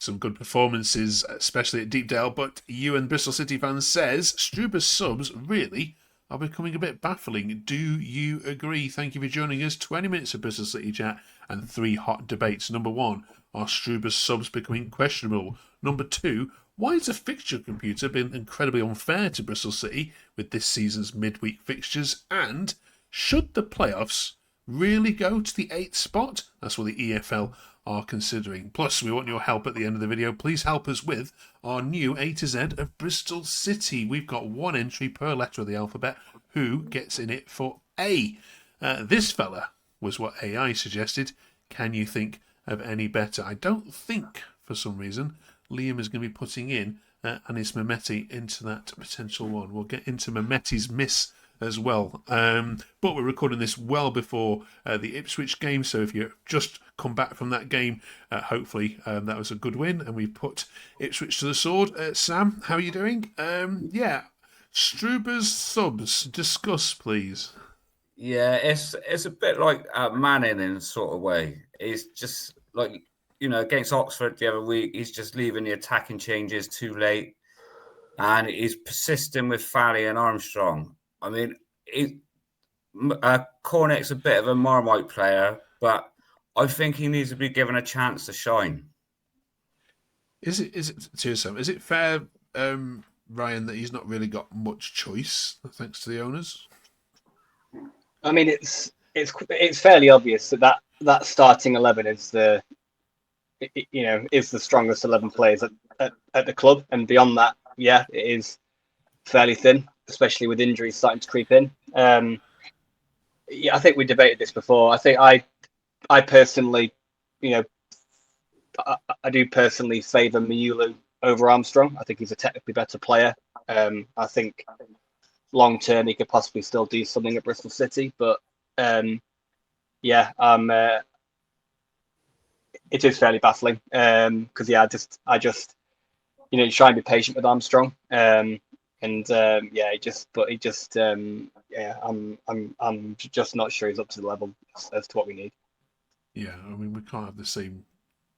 Some good performances, especially at Deepdale, but you and Bristol City fans says Struber's subs really are becoming a bit baffling. Do you agree? Thank you for joining us. 20 minutes of Bristol City chat and 3 hot debates. Number 1, are Struber's subs becoming questionable? Number 2, why has the fixture computer been incredibly unfair to Bristol City with this season's midweek fixtures? And should the playoffs really go to the 8th spot? That's what the EFL are considering. Plus, we want your help at the end of the video. Please help us with our new A to Z of Bristol City. We've got 1 entry per letter of the alphabet. Who gets in it for A? This fella was what AI suggested. Can you think of any better? I don't think, for some reason, Liam is going to be putting in Anis Mehmeti into that potential one. We'll get into Mehmeti's miss as well. But we're recording this well before the Ipswich game, so if you've just come back from that game, hopefully that was a good win, and we've put Ipswich to the sword. Sam, how are you doing? Struber's subs. Discuss, please. Yeah, it's a bit like Manning in a sort of way. It's just like, against Oxford the other week, he's just leaving the attacking changes too late, and he's persisting with Fally and Armstrong. I mean, Cornet's a bit of a Marmite player, but I think he needs to be given a chance to shine. Is it fair, Ryan, that he's not really got much choice thanks to the owners? I mean, it's fairly obvious that starting 11 is the strongest 11 players at the club, and beyond that, yeah, it is fairly thin, especially with injuries starting to creep in. I think we debated this before. I think I personally, I do personally favour Miulu over Armstrong. I think he's a technically better player. I think long term he could possibly still do something at Bristol City, but it is fairly baffling because I just try and be patient with Armstrong. I'm just not sure he's up to the level as to what we need. Yeah, I mean, we can't have the same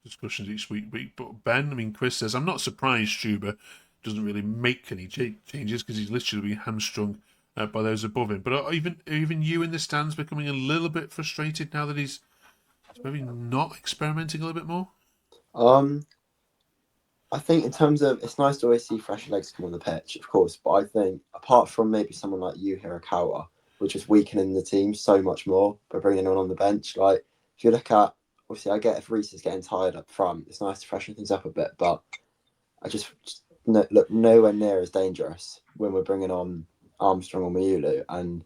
discussions each week. But Ben, I mean, Chris says, I'm not surprised Struber doesn't really make any changes because he's literally being hamstrung by those above him. But are even you in the stands becoming a little bit frustrated now that he's maybe not experimenting a little bit more? I think in terms of, it's nice to always see fresh legs come on the pitch, of course, but I think apart from maybe someone like you, Hirakawa, we're just weakening the team so much more by bringing anyone on the bench. Like, if you look at, obviously I get if Reece is getting tired up front, it's nice to freshen things up a bit, but I just look nowhere near as dangerous when we're bringing on Armstrong or Miulu, and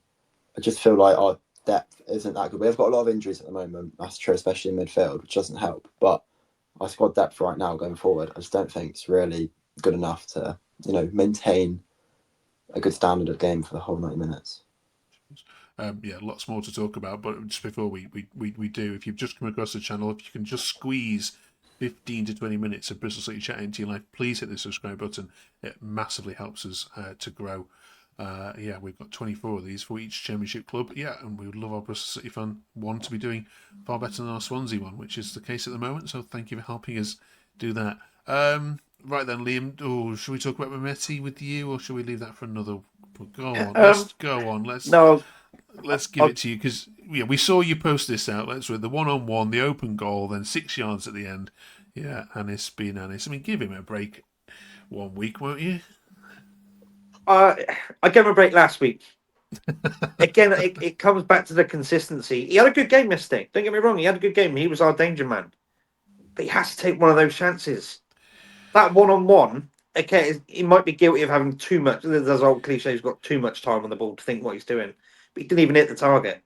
I just feel like our depth isn't that good. We've got a lot of injuries at the moment, that's true, especially in midfield, which doesn't help, but our squad depth right now going forward, I just don't think it's really good enough to, maintain a good standard of game for the whole 90 minutes. Lots more to talk about, but just before we do, if you've just come across the channel, if you can just squeeze 15 to 20 minutes of Bristol City chat into your life, please hit the subscribe button. It massively helps us to grow. We've got 24 of these for each Championship club. Yeah, and we would love our Bristol City fan one to be doing far better than our Swansea one, which is the case at the moment. So thank you for helping us do that. Right then, Liam, should we talk about Mehmeti with you, or should we leave that for another? Go on, let's go on. Let's give it to you because we saw you post this out. Let's with the 1-on-1, the open goal, then 6 yards at the end. Yeah, Anis being Anis. I mean, give him a break 1 week, won't you? I gave him a break last week. Again, it comes back to the consistency. He had a good game yesterday. Don't get me wrong. He had a good game. He was our danger man. But he has to take one of those chances. That 1-on-1, okay, he might be guilty of having too much. There's old cliche, he's got too much time on the ball to think what he's doing. But he didn't even hit the target.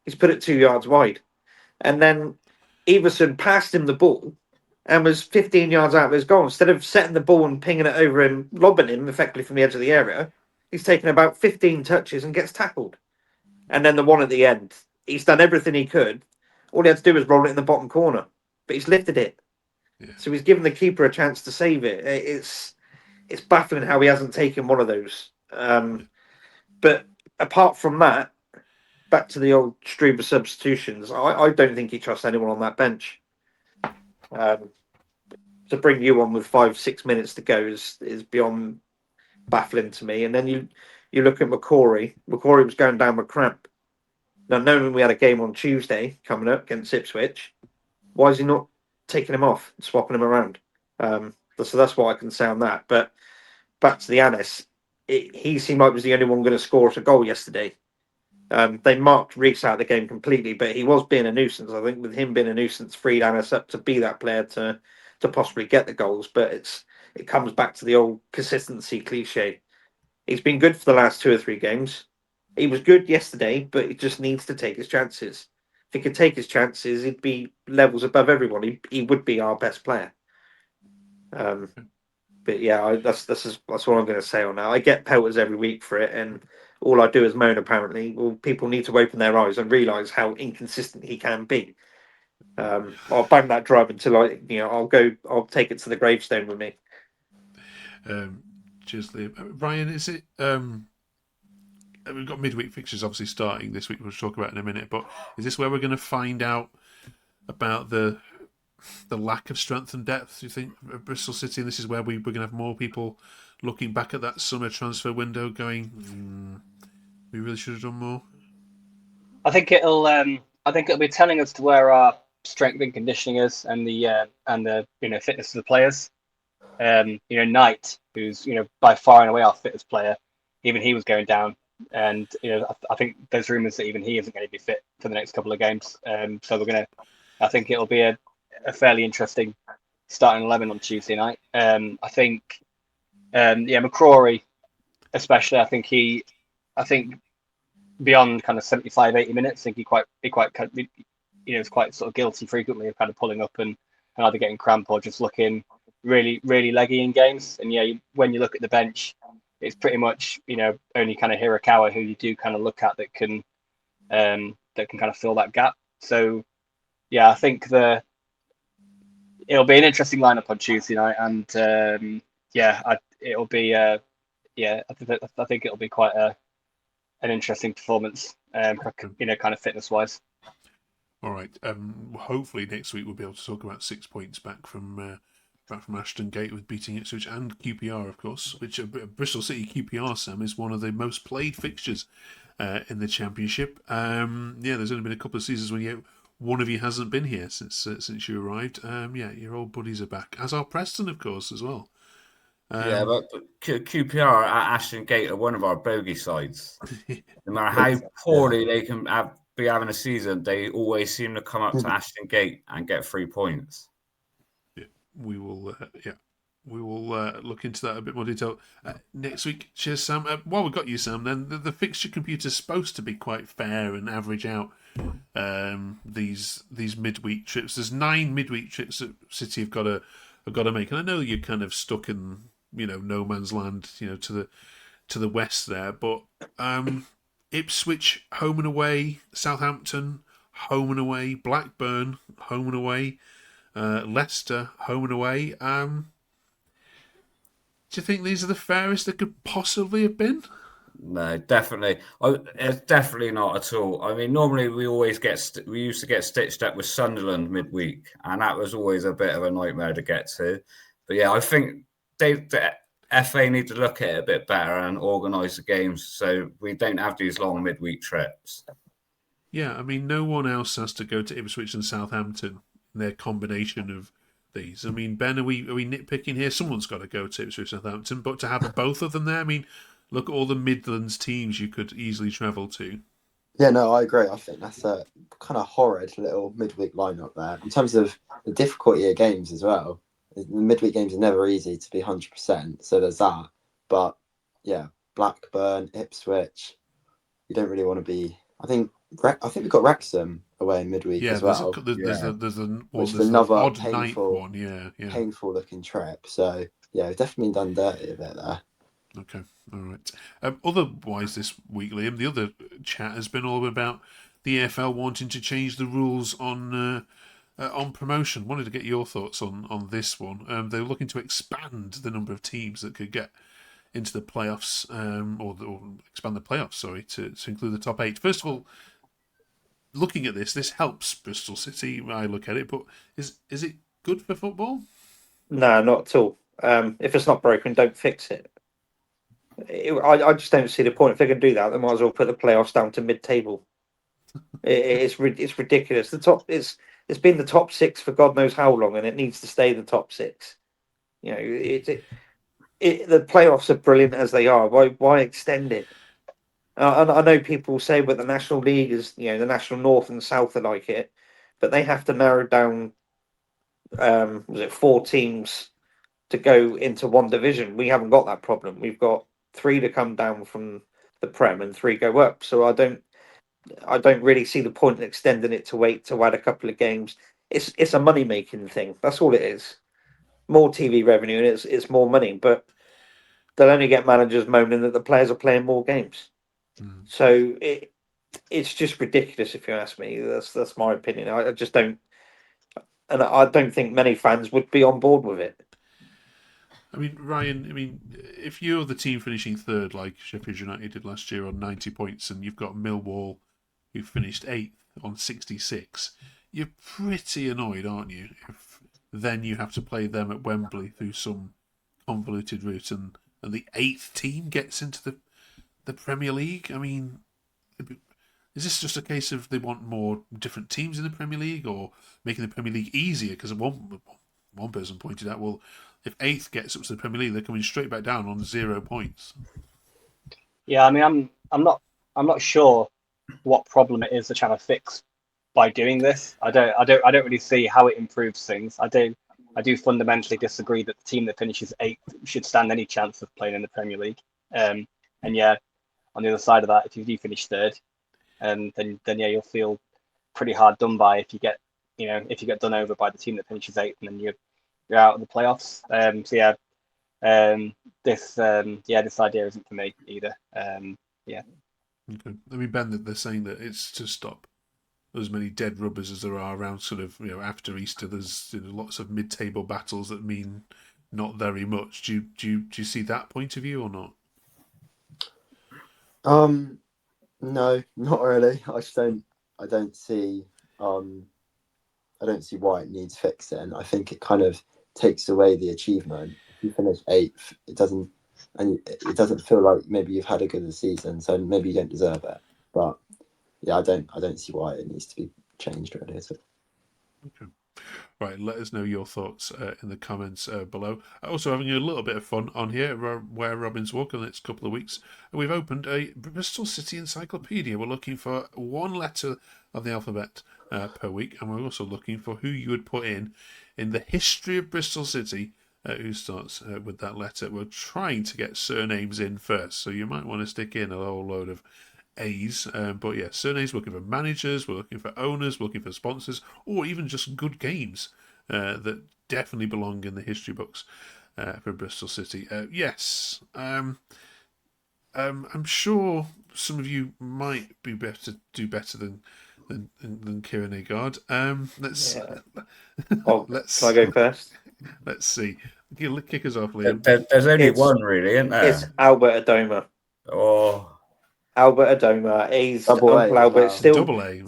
He's put it 2 yards wide. And then Everson passed him the ball and was 15 yards out of his goal. Instead of setting the ball and pinging it over him, lobbing him effectively from the edge of the area, he's taken about 15 touches and gets tackled. And then the one at the end, he's done everything he could. All he had to do was roll it in the bottom corner. But he's lifted it. Yeah. So he's given the keeper a chance to save it. It's baffling how he hasn't taken one of those. But apart from that, back to the old Struber substitutions, I don't think he trusts anyone on that bench. So to bring you on with 5-6 minutes to go is beyond baffling to me. And then you look at McCrory. McCrory was going down with cramp. Now, knowing we had a game on Tuesday coming up against Ipswich, why is he not taking him off and swapping him around? So that's what I can say on that. But back to the Anis, he seemed like he was the only one going to score us a goal yesterday. They marked Reese out of the game completely, but he was being a nuisance. I think with him being a nuisance, freed Anis up to be that player to possibly get the goals. But it comes back to the old consistency cliche. He's been good for the last 2 or 3 games. He was good yesterday, but he just needs to take his chances. If he could take his chances, he'd be levels above everyone. He would be our best player. But yeah, that's what I'm going to say on that. I get pelters every week for it, and all I do is moan. Apparently, well, people need to open their eyes and realise how inconsistent he can be. I'll bang that drum until I'll take it to the gravestone with me. Cheers, Liam. Ryan, is it? We've got midweek fixtures obviously starting this week. We'll talk about in a minute. But is this where we're going to find out about the lack of strength and depth? Do you think at Bristol City? And this is where we're going to have more people looking back at that summer transfer window, going, "We really should have done more." I think it'll be telling us to where our strength and conditioning is, and the fitness of the players. Knight, who's by far and away our fittest player, even he was going down, and I think there's rumours that even he isn't going to be fit for the next couple of games. So I think it'll be a fairly interesting starting 11 on Tuesday night. I think McCrory, especially. I think beyond kind of 75-80 minutes, I think he is quite sort of guilty frequently of kind of pulling up and either getting cramp or just looking really, really leggy in games. And when you look at the bench, it's pretty much only kind of Hirakawa who you do kind of look at that can kind of fill that gap. So yeah, I think it'll be an interesting lineup on Tuesday night, and it'll be I think it'll be quite an interesting performance, kind of fitness wise. All right. Hopefully next week we'll be able to talk about 6 points back from Ashton Gate with beating Ipswich and QPR, of course. Which Bristol City QPR, Sam, is one of the most played fixtures in the Championship. There's only been a couple of seasons when one of you hasn't been here since you arrived. Your old buddies are back, as are Preston, of course, as well. But QPR at Ashton Gate are one of our bogey sides. No matter how poorly they can be having a season, they always seem to come up to Ashton Gate and get 3 points. Yeah, we will. We will look into that a bit more detail next week. Cheers, Sam. While we've got you, Sam, then the fixture computer is supposed to be quite fair and average out these midweek trips. There's 9 midweek trips that City have got to make, and I know you're kind of stuck in no man's land, to the west there, but Ipswich home and away, Southampton home and away, Blackburn home and away, Leicester home and away. Do you think these are the fairest that could possibly have been? No, definitely. It's definitely not at all. I mean, normally we used to get stitched up with Sunderland midweek, and that was always a bit of a nightmare to get to. But yeah, I think the FA need to look at it a bit better and organise the games so we don't have these long midweek trips. Yeah, I mean, no one else has to go to Ipswich and Southampton in their combination of these. I mean, Ben, are we nitpicking here? Someone's got to go to Ipswich Southampton, but to have both of them there, I mean, look at all the Midlands teams you could easily travel to. Yeah, no, I agree. I think that's a kind of horrid little midweek lineup there. In terms of the difficulty of games as well, the midweek games are never easy to be 100%, so there's that. But yeah, Blackburn, Ipswich, you don't really want to be. I think we've got Wrexham away in midweek as well. There's another odd painful, night one. Yeah. Painful looking trip. So yeah, we've definitely done dirty a bit there. Okay, all right. Otherwise, this week, Liam, the other chat has been all about the EFL wanting to change the rules on promotion. Wanted to get your thoughts on this one. They're looking to expand the number of teams that could get into the playoffs, or expand the playoffs, to include the top 8. First of all, looking at this helps Bristol City. I look at it, but is it good for football? No, not at all. If it's not broken, don't fix it. I just don't see the point. If they're going to do that, they might as well put the playoffs down to mid-table. It's ridiculous. It's been the top six for God knows how long, and it needs to stay the top six. You know, the playoffs are brilliant as they are. Why extend it? I know people say, but the National League is, the National North and South are like it, but they have to narrow down. Was it 4 teams to go into one division? We haven't got that problem. We've got 3 to come down from the Prem and 3 go up. So I don't really see the point in extending it to wait to add a couple of games. It's a money making thing. That's all it is. More TV revenue and it's more money, but they'll only get managers moaning that the players are playing more games. So it's just ridiculous if you ask me. That's my opinion. I just don't, and I don't think many fans would be on board with it. I mean, Ryan, if you're the team finishing third, like Sheffield United did last year on 90 points, and you've got Millwall, who finished 8th on 66, you're pretty annoyed, aren't you? If then you have to play them at Wembley through some convoluted route, and the 8th team gets into the Premier League. I mean, is this just a case of they want more different teams in the Premier League, or making the Premier League easier? Because one person pointed out, well, if 8th gets up to the Premier League, they're coming straight back down on 0 points. Yeah, I mean, I'm not sure what problem it is they're trying to fix by doing this. I don't really see how it improves things. I do fundamentally disagree that the team that finishes 8th should stand any chance of playing in the Premier League. And yeah, on the other side of that, if you do finish third, then yeah, you'll feel pretty hard done by if you get done over by the team that finishes 8th, and then you're out of the playoffs. So yeah, this idea isn't for me either. Yeah. Okay. I mean, Ben, they're saying that it's to stop as many dead rubbers as there are around after Easter. There's lots of mid-table battles that mean not very much. Do you see that point of view or not? No, not really. I don't see why it needs fixing. I think it kind of takes away the achievement. If you finish 8th, it doesn't feel like maybe you've had a good season, so maybe you don't deserve it. But yeah, I don't see why it needs to be changed really. Okay. Right, let us know your thoughts in the comments below. Also having a little bit of fun on here where Robin's Walk in the next couple of weeks. We've opened a Bristol City encyclopedia. We're looking for one letter of the alphabet per week, and we're also looking for who you would put in the history of Bristol City who starts with that letter. We're trying to get surnames in first, so you might want to stick in a whole load of A's, but yeah, surnames. We're looking for managers, we're looking for owners, we're looking for sponsors, or even just good games that definitely belong in the history books for Bristol City. Yes, I'm sure some of you might do better than Kieran Agard. Let's Can I go first? Let's see. Kick us off, Liam. There's only one, really, isn't there? It's Albert Adoma. Oh, Albert Adoma. He's Double A Uncle as Albert, well. Double A.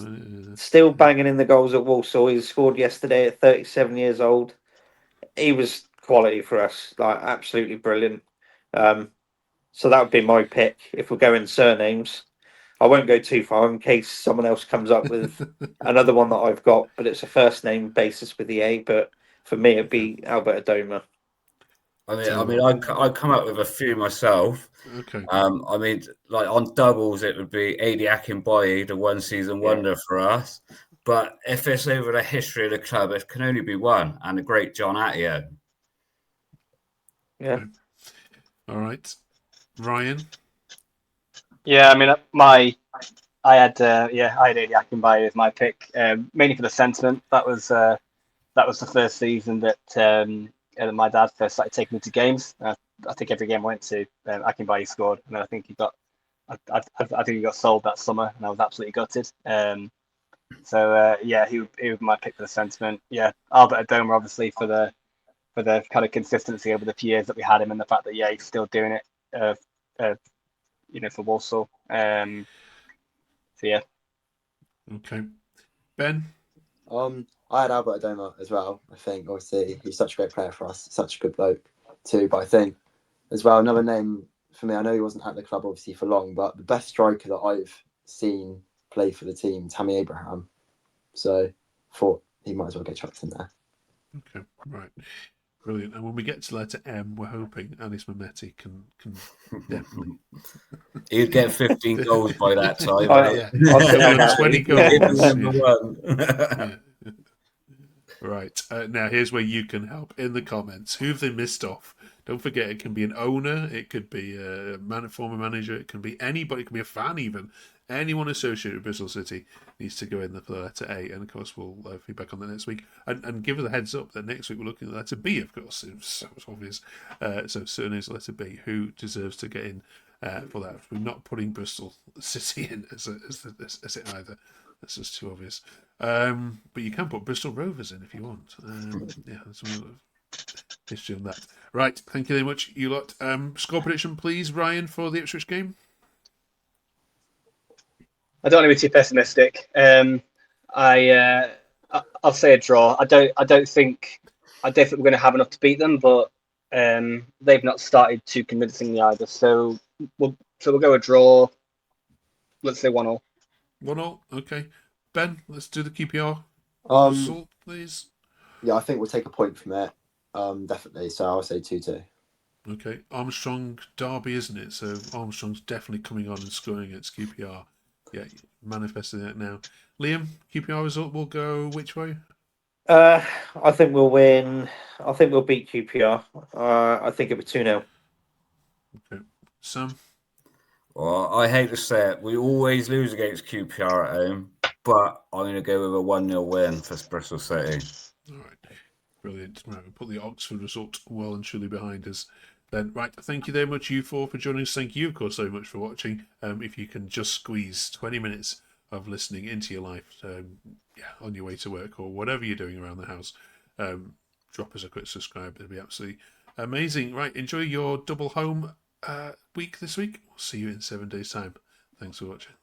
still banging in the goals at Walsall. He scored yesterday at 37 years old. He was quality for us, like absolutely brilliant. So that would be my pick if we're going surnames. I won't go too far in case someone else comes up with another one that I've got, but it's a first name basis with the A. But for me, it'd be Albert Adoma. I come up with a few myself. Okay. I mean, like on doubles, it would be Adi Akinbaye, the one season wonder for us. But if it's over the history of the club, it can only be one, and the great John Attio. Yeah. Okay. All right, Ryan. Yeah, I mean, I had Adi Akinbaye as my pick, mainly for the sentiment. That was the first season that my dad first started taking me to games. I think every game I went to, Akinbaye scored, and then I think he got sold that summer, and I was absolutely gutted. So he would be my pick for the sentiment. Yeah, Albert Adoma obviously for the kind of consistency over the few years that we had him, and the fact that he's still doing it. For Walsall. So yeah. Okay, Ben. I had Albert Adoma as well. I think obviously he's such a great player for us, such a good bloke too. But I think as well another name for me. I know he wasn't at the club obviously for long, but the best striker that I've seen play for the team, Tammy Abraham. So thought he might as well get chucked in there. Okay, right. Brilliant. And when we get to letter M, we're hoping Anis Mehmeti can definitely. He'd get 15 goals by that time. Oh, Yeah. I'll take He'll that. have 20 He'd be goals. number Yeah. one. Yeah. Right. Now, here's where you can help in the comments. Who have they missed off? Don't forget, it can be an owner, it could be a former manager, it can be anybody, it can be a fan even. Anyone associated with Bristol City needs to go in the letter A. And, of course, we'll feedback on that next week. And give us a heads up that next week we're looking at the letter B, of course. It's obvious. So certainly it's letter B. Who deserves to get in for that? We're not putting Bristol City in as it either. That's just too obvious. But you can put Bristol Rovers in if you want. Yeah, that's one history on that. Right, thank you very much, you lot. Score prediction, please, Ryan, for the Ipswich game. I don't want to be too pessimistic. I'll say a draw. I don't think we're going to have enough to beat them, but they've not started too convincingly either. So we'll go a draw. Let's say 1-1. 1-0, okay. Ben, let's do the QPR result, please. Yeah, I think we'll take a point from it. Definitely. So I'll say 2-2. Okay, Armstrong Derby, isn't it? So Armstrong's definitely coming on and scoring against QPR. Yeah, manifesting it now. Liam, QPR result will go which way? I think we'll win. I think we'll beat QPR. I think it'll be 2-0. Okay. Sam? Well, I hate to say it, we always lose against QPR at home, but I'm going to go with a 1-0 win for Bristol City. All right. Brilliant. Right, we'll put the Oxford result well and truly behind us. Then, right, thank you very much, you four, for joining us. Thank you, of course, so much for watching. If you can just squeeze 20 minutes of listening into your life, on your way to work or whatever you're doing around the house, drop us a quick subscribe. It'd be absolutely amazing. Right, enjoy your double home week this week. We'll see you in 7 days' time. Thanks for watching.